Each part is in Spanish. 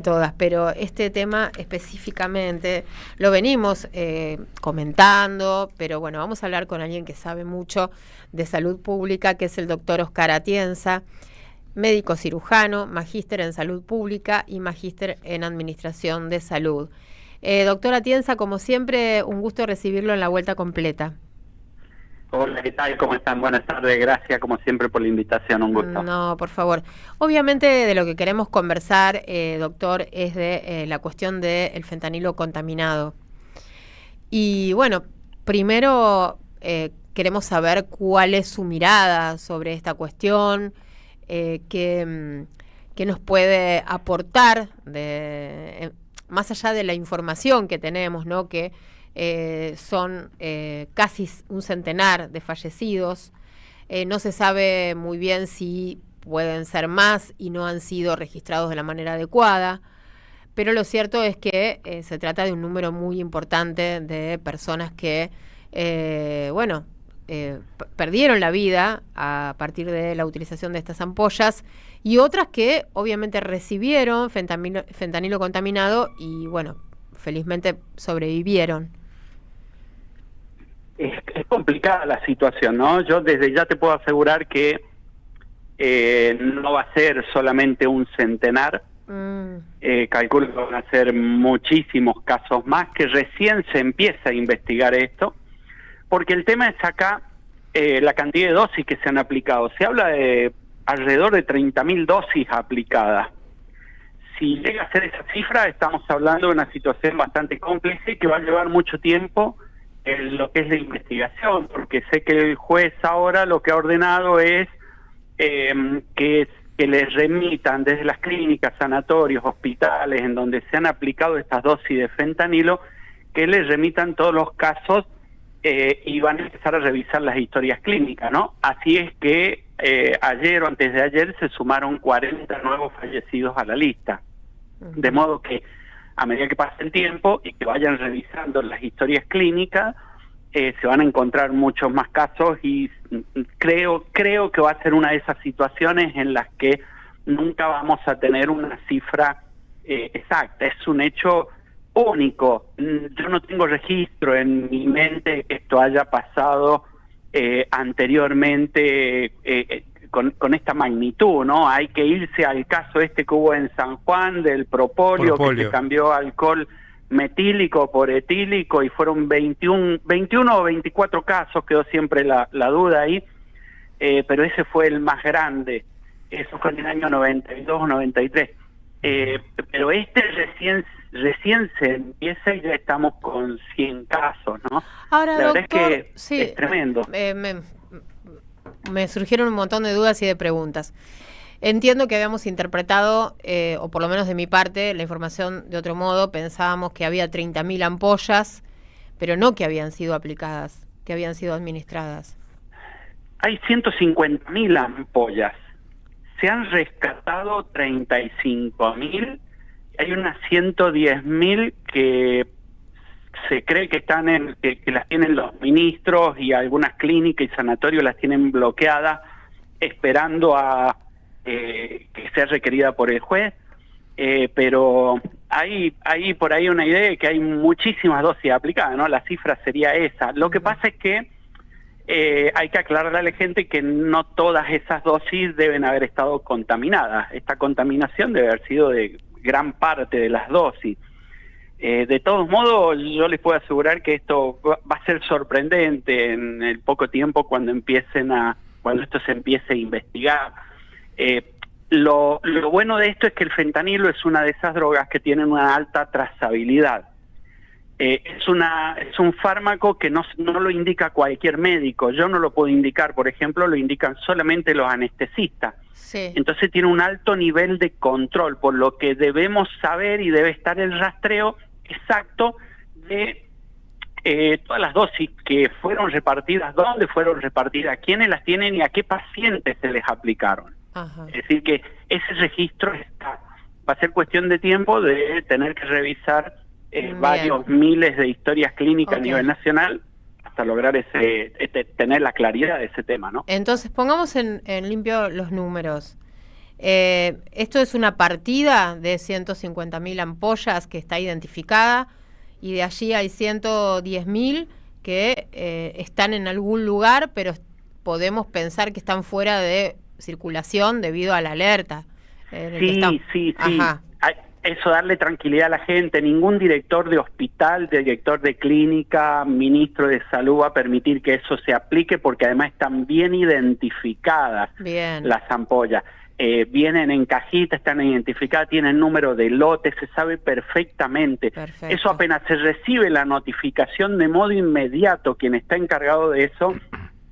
Todas, pero este tema específicamente lo venimos comentando, pero bueno, vamos a hablar con alguien que sabe mucho de salud pública, que es el doctor Oscar Atienza, médico cirujano, magíster en salud pública y magíster en administración de salud. Doctor Atienza, como siempre, un gusto recibirlo en La Vuelta Completa. Hola, ¿qué tal? ¿Cómo están? Buenas tardes, gracias como siempre por la invitación, un gusto. No, por favor. Obviamente de lo que queremos conversar, doctor, es de la cuestión del fentanilo contaminado. Y bueno, primero queremos saber cuál es su mirada sobre esta cuestión, qué nos puede aportar más allá de la información que tenemos, ¿no? Que son casi un centenar de fallecidos. No se sabe muy bien si pueden ser más y no han sido registrados de la manera adecuada, pero lo cierto es que se trata de un número muy importante de personas que, perdieron la vida a partir de la utilización de estas ampollas y otras que obviamente recibieron fentanilo contaminado y, bueno, felizmente sobrevivieron. Es complicada la situación, ¿no? Yo desde ya te puedo asegurar que no va a ser solamente un centenar. Calculo que van a ser muchísimos casos más, que recién se empieza a investigar esto, porque el tema es acá la cantidad de dosis que se han aplicado. Se habla de alrededor de 30.000 dosis aplicadas. Si llega a ser esa cifra, estamos hablando de una situación bastante compleja y que va a llevar mucho tiempo en lo que es la investigación, porque sé que el juez ahora lo que ha ordenado es que les remitan desde las clínicas, sanatorios, hospitales, en donde se han aplicado estas dosis de fentanilo, que les remitan todos los casos y van a empezar a revisar las historias clínicas, ¿no? Así es que ayer o antes de ayer se sumaron 40 nuevos fallecidos a la lista. De modo que a medida que pase el tiempo y que vayan revisando las historias clínicas, se van a encontrar muchos más casos y creo que va a ser una de esas situaciones en las que nunca vamos a tener una cifra exacta. Es un hecho único. Yo no tengo registro en mi mente que esto haya pasado anteriormente con esta magnitud, ¿no? Hay que irse al caso que hubo en San Juan del propóleo, que se cambió alcohol metílico por etílico y fueron 21 o 24 casos, quedó siempre la duda ahí, pero ese fue el más grande, eso fue en el año 92 o 93, pero recién se empieza y ya estamos con 100 casos, ¿no? Ahora, la doctor, verdad es que sí, es tremendo. Me surgieron un montón de dudas y de preguntas. Entiendo que habíamos interpretado, o por lo menos de mi parte, la información de otro modo. Pensábamos que había 30.000 ampollas, pero no que habían sido aplicadas, que habían sido administradas. Hay 150.000 ampollas. Se han rescatado 35.000. Hay unas 110.000 que se cree que están que las tienen los ministros y algunas clínicas y sanatorios las tienen bloqueadas, esperando a que sea requerida por el juez, pero hay por ahí una idea de que hay muchísimas dosis aplicadas, ¿no? La cifra sería esa. Lo que pasa es que hay que aclararle a la gente que no todas esas dosis deben haber estado contaminadas. Esta contaminación debe haber sido de gran parte de las dosis. De todos modos, yo les puedo asegurar que esto va a ser sorprendente en el poco tiempo cuando esto se empiece a investigar. Lo bueno de esto es que el fentanilo es una de esas drogas que tienen una alta trazabilidad. Es un fármaco que no lo indica cualquier médico. Yo no lo puedo indicar, por ejemplo, lo indican solamente los anestesistas. Sí. Entonces tiene un alto nivel de control, por lo que debemos saber y debe estar el rastreo exacto de todas las dosis que fueron repartidas, dónde fueron repartidas, quiénes las tienen y a qué pacientes se les aplicaron. Ajá. Es decir, que ese registro está. Va a ser cuestión de tiempo de tener que revisar varios miles de historias clínicas a nivel nacional hasta lograr tener la claridad de ese tema, ¿no? Entonces, pongamos en limpio los números. Esto es una partida de 150.000 ampollas que está identificada, y de allí hay 110.000 que están en algún lugar, pero podemos pensar que están fuera de circulación debido a la alerta. Sí. Eso, darle tranquilidad a la gente. Ningún director de hospital, director de clínica, ministro de salud va a permitir que eso se aplique, porque además están bien identificadas las ampollas. Vienen en cajita, están identificadas, tienen número de lote, se sabe perfectamente. Perfecto. Eso apenas se recibe la notificación, de modo inmediato quien está encargado de eso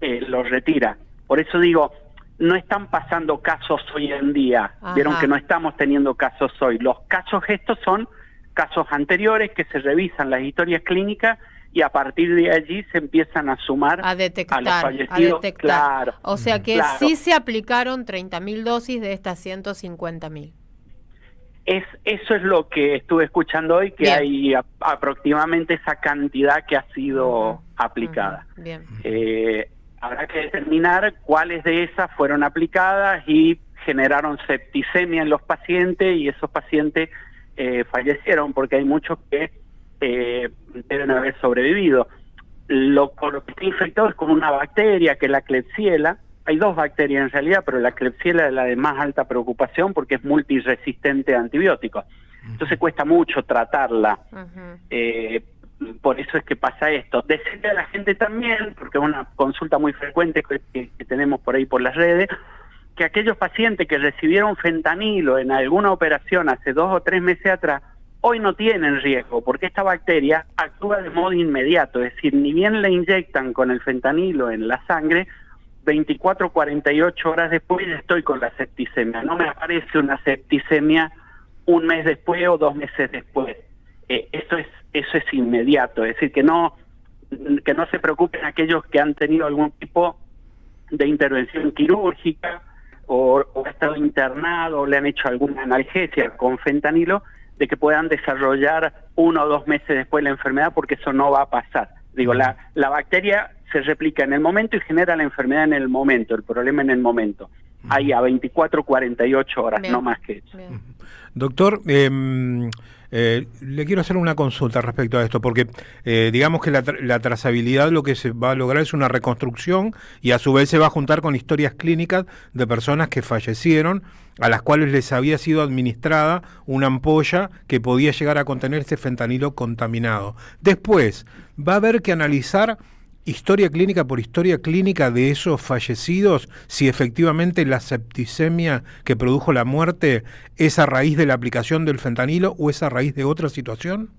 lo retira. Por eso digo, no están pasando casos hoy en día. Ajá. Vieron que no estamos teniendo casos hoy. Los casos estos son casos anteriores que se revisan las historias clínicas, y a partir de allí se empiezan a sumar a detectar, a los fallecidos. Claro. O sea que sí se aplicaron 30.000 dosis de estas 150.000. Eso es lo que estuve escuchando hoy, que hay aproximadamente esa cantidad que ha sido aplicada. Bien. Habrá que determinar cuáles de esas fueron aplicadas y generaron septicemia en los pacientes, y esos pacientes fallecieron, porque hay muchos que deben haber sobrevivido. Lo que está infectado es con una bacteria, que es la Klebsiella. Hay dos bacterias en realidad, pero la Klebsiella es la de más alta preocupación porque es multiresistente a antibióticos. Entonces cuesta mucho tratarla. Por eso es que pasa esto. Decirle a la gente también, porque es una consulta muy frecuente que tenemos por ahí por las redes, que aquellos pacientes que recibieron fentanilo en alguna operación hace 2 o 3 meses atrás, hoy no tienen riesgo, porque esta bacteria actúa de modo inmediato. Es decir, ni bien le inyectan con el fentanilo en la sangre, 24 o 48 horas después estoy con la septicemia. No me aparece una septicemia un mes después o 2 meses después. Eso es inmediato. Es decir, que no se preocupen aquellos que han tenido algún tipo de intervención quirúrgica o ha estado internado o le han hecho alguna analgesia con fentanilo, de que puedan desarrollar 1 o 2 meses después la enfermedad, porque eso no va a pasar. Digo, la bacteria se replica en el momento y genera la enfermedad en el momento, el problema en el momento. Ahí a 24 o 48 horas, no más que eso. Doctor, le quiero hacer una consulta respecto a esto, porque digamos que la trazabilidad lo que se va a lograr es una reconstrucción, y a su vez se va a juntar con historias clínicas de personas que fallecieron, a las cuales les había sido administrada una ampolla que podía llegar a contener ese fentanilo contaminado. Después va a haber que analizar historia clínica por historia clínica de esos fallecidos, si efectivamente la septicemia que produjo la muerte es a raíz de la aplicación del fentanilo o es a raíz de otra situación.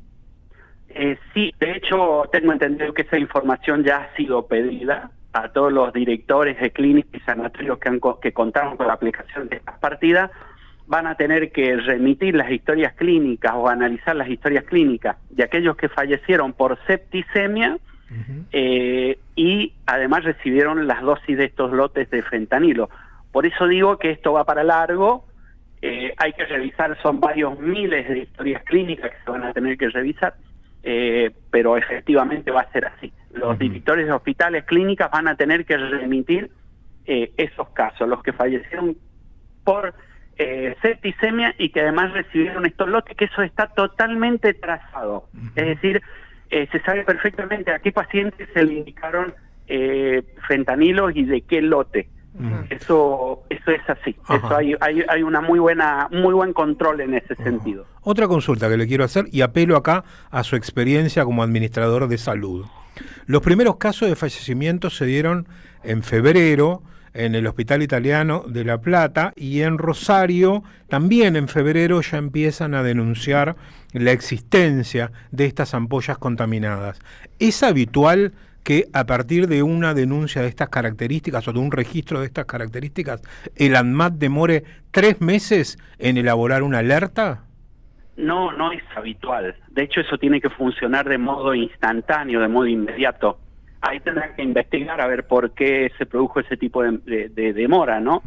Sí, de hecho tengo entendido que esa información ya ha sido pedida a todos los directores de clínicas y sanatorios que contaron con la aplicación de estas partidas. Van a tener que remitir las historias clínicas o analizar las historias clínicas de aquellos que fallecieron por septicemia, y además recibieron las dosis de estos lotes de fentanilo. Por eso digo que esto va para largo. Hay que revisar, son varios miles de historias clínicas que se van a tener que revisar, pero efectivamente va a ser así. Los directores de hospitales, clínicas van a tener que remitir esos casos, los que fallecieron por septicemia y que además recibieron estos lotes, que eso está totalmente trazado. Es decir, se sabe perfectamente a qué pacientes se le indicaron fentanilo y de qué lote. Eso es así. Eso hay una muy buen control en ese sentido. Otra consulta que le quiero hacer, y apelo acá a su experiencia como administrador de salud. Los primeros casos de fallecimiento se dieron en febrero en el Hospital Italiano de La Plata, y en Rosario también en febrero ya empiezan a denunciar la existencia de estas ampollas contaminadas. ¿Es habitual que a partir de una denuncia de estas características o de un registro de estas características el ANMAT demore 3 meses en elaborar una alerta? No, no es habitual. De hecho, eso tiene que funcionar de modo instantáneo, de modo inmediato. Ahí tendrán que investigar a ver por qué se produjo ese tipo de demora, ¿no?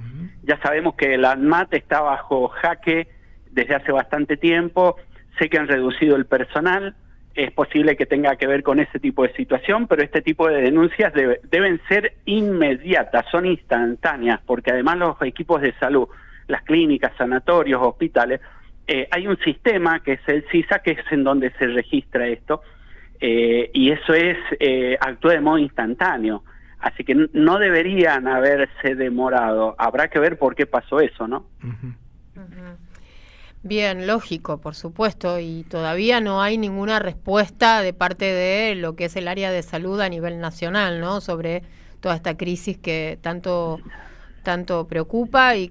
Ya sabemos que el ANMAT está bajo jaque desde hace bastante tiempo. Sé que han reducido el personal. Es posible que tenga que ver con ese tipo de situación, pero este tipo de denuncias deben ser inmediatas, son instantáneas, porque además los equipos de salud, las clínicas, sanatorios, hospitales, hay un sistema que es el CISA, que es en donde se registra esto, y eso actúa de modo instantáneo. Así que no deberían haberse demorado. Habrá que ver por qué pasó eso, ¿no? Bien, lógico, por supuesto, y todavía no hay ninguna respuesta de parte de lo que es el área de salud a nivel nacional, ¿no? Sobre toda esta crisis que tanto preocupa y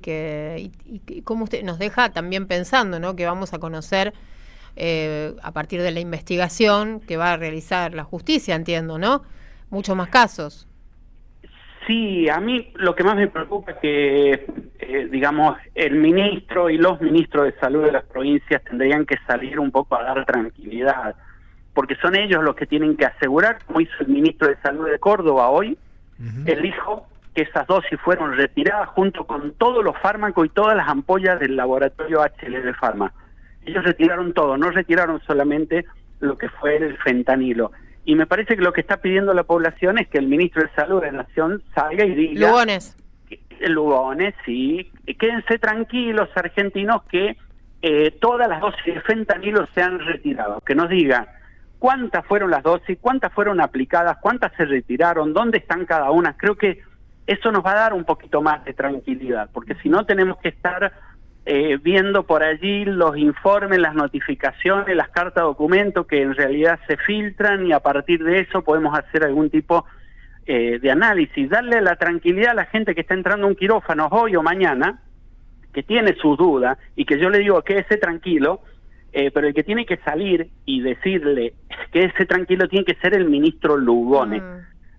como usted nos deja también pensando, ¿no? Que vamos a conocer a partir de la investigación que va a realizar la justicia, entiendo, ¿no? Muchos más casos. Sí, a mí lo que más me preocupa es que, digamos, el ministro y los ministros de salud de las provincias tendrían que salir un poco a dar tranquilidad, porque son ellos los que tienen que asegurar, como hizo el ministro de Salud de Córdoba hoy, él dijo que esas dosis fueron retiradas junto con todos los fármacos y todas las ampollas del laboratorio HLB Pharma. Ellos retiraron todo, no retiraron solamente lo que fue el fentanilo. Y me parece que lo que está pidiendo la población es que el ministro de Salud de la Nación salga y diga... Lugones, sí. Quédense tranquilos, argentinos, que todas las dosis de fentanilo se han retirado. Que nos digan cuántas fueron las dosis, cuántas fueron aplicadas, cuántas se retiraron, dónde están cada una. Creo que eso nos va a dar un poquito más de tranquilidad, porque si no tenemos que estar viendo por allí los informes, las notificaciones, las cartas documento que en realidad se filtran, y a partir de eso podemos hacer algún tipo de análisis, darle la tranquilidad a la gente que está entrando a un quirófano hoy o mañana, que tiene sus dudas, y que yo le digo que quédese tranquilo, pero el que tiene que salir y decirle que ese tranquilo tiene que ser el ministro Lugones.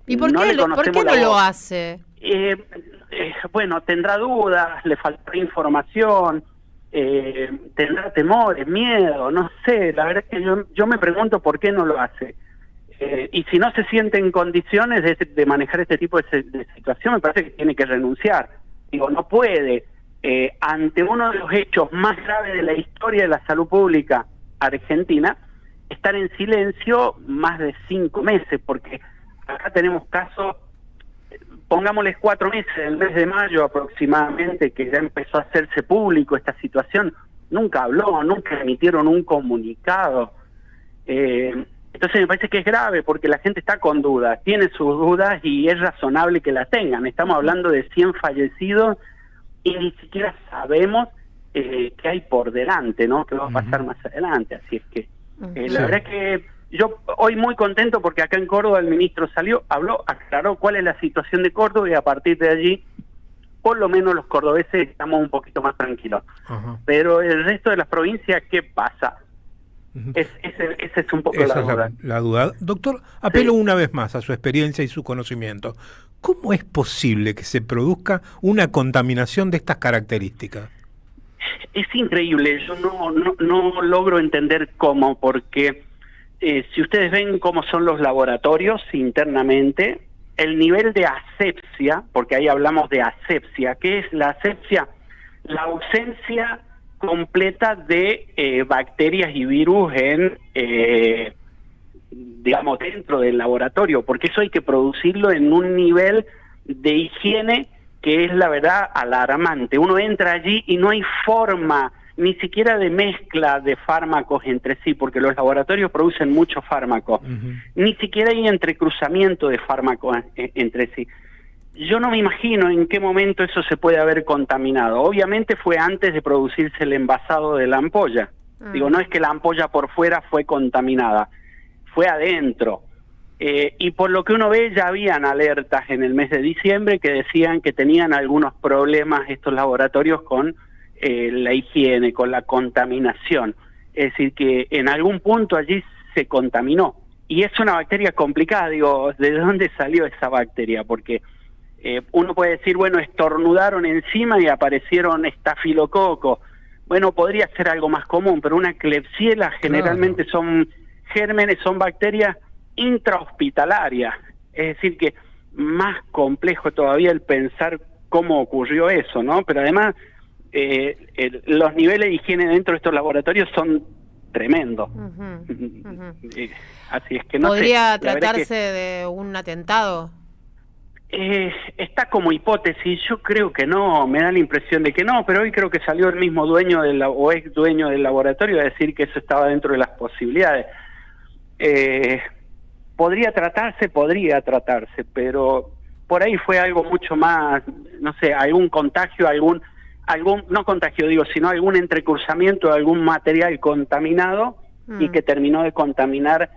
¿Y por qué no lo hace? Bueno, tendrá dudas, le faltará información, tendrá temores, miedo, no sé, la verdad es que yo me pregunto por qué no lo hace. Y si no se siente en condiciones de manejar este tipo de situación, me parece que tiene que renunciar. Digo, no puede, ante uno de los hechos más graves de la historia de la salud pública argentina, estar en silencio más de 5 meses, porque acá tenemos casos, pongámosles 4 meses, el mes de mayo aproximadamente, que ya empezó a hacerse público esta situación, nunca habló, nunca emitieron un comunicado. Entonces me parece que es grave, porque la gente está con dudas, tiene sus dudas y es razonable que las tengan. Estamos hablando de 100 fallecidos y ni siquiera sabemos qué hay por delante, ¿no? Qué va a pasar más adelante. Así es que la verdad es que yo hoy muy contento, porque acá en Córdoba el ministro salió, habló, aclaró cuál es la situación de Córdoba, y a partir de allí, por lo menos los cordobeses estamos un poquito más tranquilos. Pero el resto de las provincias, ¿qué pasa? Esa es un poco la duda. La duda. Doctor, apelo una vez más a su experiencia y su conocimiento. ¿Cómo es posible que se produzca una contaminación de estas características? Es increíble, yo no logro entender cómo, porque si ustedes ven cómo son los laboratorios internamente, el nivel de asepsia, porque ahí hablamos de asepsia, ¿qué es la asepsia? La ausencia completa de bacterias y virus digamos, dentro del laboratorio, porque eso hay que producirlo en un nivel de higiene que es, la verdad, alarmante. Uno entra allí y no hay forma ni siquiera de mezcla de fármacos entre sí, porque los laboratorios producen muchos fármacos. Ni siquiera hay entrecruzamiento de fármacos entre sí. Yo no me imagino en qué momento eso se puede haber contaminado. Obviamente fue antes de producirse el envasado de la ampolla. Digo, no es que la ampolla por fuera fue contaminada, fue adentro. Y por lo que uno ve, ya habían alertas en el mes de diciembre que decían que tenían algunos problemas estos laboratorios con la higiene, con la contaminación. Es decir, que en algún punto allí se contaminó. Y es una bacteria complicada, digo, ¿de dónde salió esa bacteria? Porque uno puede decir, bueno, estornudaron encima y aparecieron estafilococos. Bueno, podría ser algo más común, pero una Klebsiella generalmente son gérmenes, son bacterias intrahospitalarias. Es decir, que más complejo todavía el pensar cómo ocurrió eso, ¿no? Pero además, los niveles de higiene dentro de estos laboratorios son tremendos. Así es que no ¿Podría sé, tratarse de un atentado? Está como hipótesis, yo creo que no, me da la impresión de que no, pero hoy creo que salió el mismo dueño o ex dueño del laboratorio a decir que eso estaba dentro de las posibilidades. Podría tratarse, pero por ahí fue algo mucho más, no sé, algún contagio, no contagio digo, sino algún entrecruzamiento de algún material contaminado y que terminó de contaminar,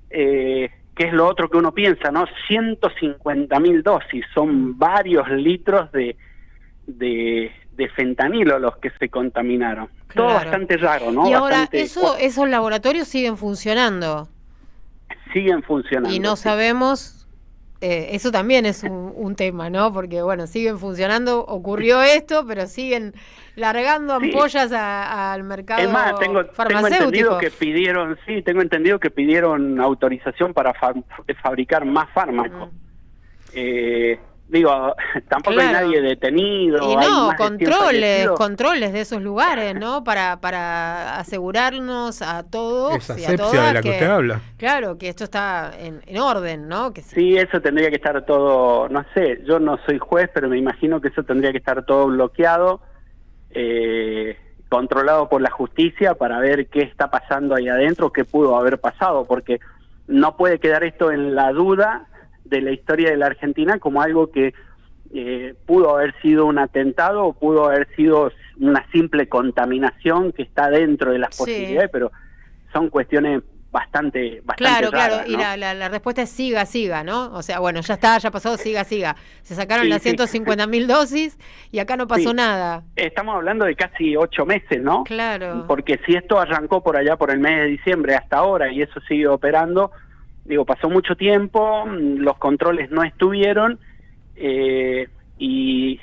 que es lo otro que uno piensa, ¿no? 150.000 dosis, son varios litros de fentanilo los que se contaminaron. Claro. Todo bastante raro, ¿no? Y ahora, esos laboratorios siguen funcionando. Siguen funcionando. Y no sabemos... eso también es un tema, ¿no? Porque, bueno, siguen funcionando, ocurrió esto, pero siguen largando ampollas al mercado farmacéutico. Tengo entendido que pidieron autorización para fabricar más fármacos. Digo, tampoco hay nadie detenido. Y no, controles de esos lugares, ¿no? Para asegurarnos a todos esa y a todas de la que usted habla. Claro, que esto está en orden, ¿no? Que sí, eso tendría que estar todo, no sé, yo no soy juez, pero me imagino que eso tendría que estar todo bloqueado, controlado por la justicia para ver qué está pasando ahí adentro, qué pudo haber pasado, porque no puede quedar esto en la duda de la historia de la Argentina como algo que pudo haber sido un atentado o pudo haber sido una simple contaminación que está dentro de las posibilidades, pero son cuestiones bastante claro, raras, ¿no? Y la respuesta es siga, ¿no? O sea, bueno, ya pasó, siga. Se sacaron las 150.000 dosis y acá no pasó nada. Estamos hablando de casi 8 meses, ¿no? Claro. Porque si esto arrancó por allá por el mes de diciembre hasta ahora y eso sigue operando, digo, pasó mucho tiempo, los controles no estuvieron, y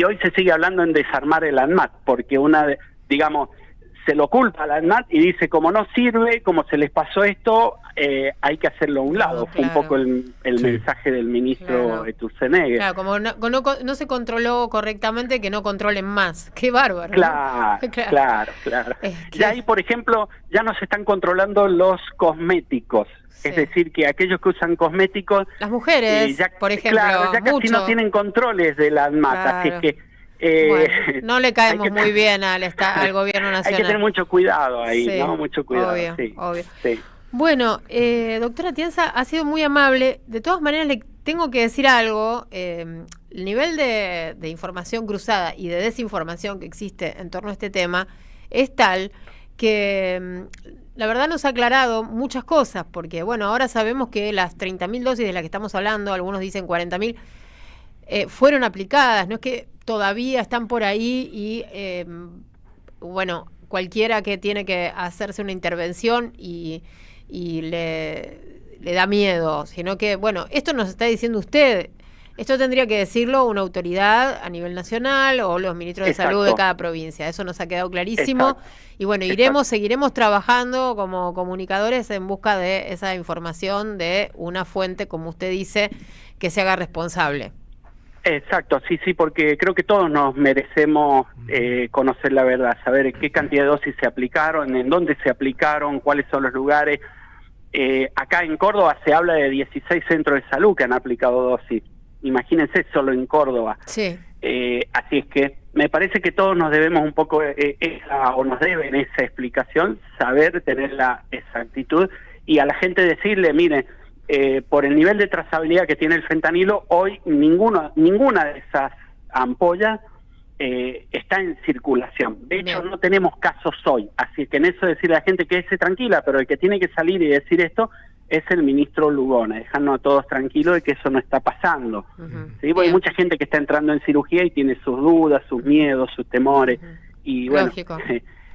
hoy se sigue hablando en desarmar el ANMAT, porque digamos, se lo culpa al ANMAT y dice, como no sirve, como se les pasó esto, hay que hacerlo a un lado. Fue un poco el mensaje del ministro Sturzenegger. Claro, como no se controló correctamente, que no controlen más. ¡Qué bárbaro! Claro. Ya ahí, por ejemplo, ya no se están controlando los cosméticos. Es decir, que aquellos que usan cosméticos... Las mujeres, por ejemplo, ya casi no tienen controles de la ANMAT, así es que... bueno, no le caemos muy bien al gobierno nacional. Hay que tener mucho cuidado ahí, ¿no? Mucho cuidado. Obvio. Sí. Bueno, doctora Atienza, ha sido muy amable. De todas maneras, le tengo que decir algo. El nivel de información cruzada y de desinformación que existe en torno a este tema es tal que la verdad nos ha aclarado muchas cosas, porque, bueno, ahora sabemos que las 30.000 dosis de las que estamos hablando, algunos dicen 40.000, fueron aplicadas, no es que todavía están por ahí y, bueno, cualquiera que tiene que hacerse una intervención y le da miedo, sino que, bueno, esto nos está diciendo usted, esto tendría que decirlo una autoridad a nivel nacional o los ministros de salud de cada provincia, eso nos ha quedado clarísimo. Y bueno, seguiremos trabajando como comunicadores en busca de esa información de una fuente, como usted dice, que se haga responsable. Exacto, sí, porque creo que todos nos merecemos conocer la verdad, saber qué cantidad de dosis se aplicaron, en dónde se aplicaron, cuáles son los lugares. Acá en Córdoba se habla de 16 centros de salud que han aplicado dosis. Imagínense, solo en Córdoba. Sí. Así es que me parece que todos nos debemos un poco nos deben esa explicación, saber tener la exactitud y a la gente decirle, mire, por el nivel de trazabilidad que tiene el fentanilo, hoy ninguna de esas ampollas está en circulación. De hecho, no tenemos casos hoy. Así que en eso decirle a la gente que quédese tranquila, pero el que tiene que salir y decir esto es el ministro Lugona, dejarnos a todos tranquilos de que eso no está pasando. ¿Sí? Porque hay mucha gente que está entrando en cirugía y tiene sus dudas, sus miedos, sus temores. Y bueno,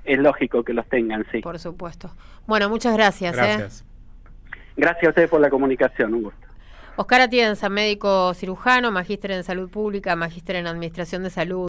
es lógico que los tengan, sí. Por supuesto. Bueno, muchas gracias. Gracias a ustedes por la comunicación, un gusto. Oscar Atienza, médico cirujano, magíster en salud pública, magíster en administración de salud.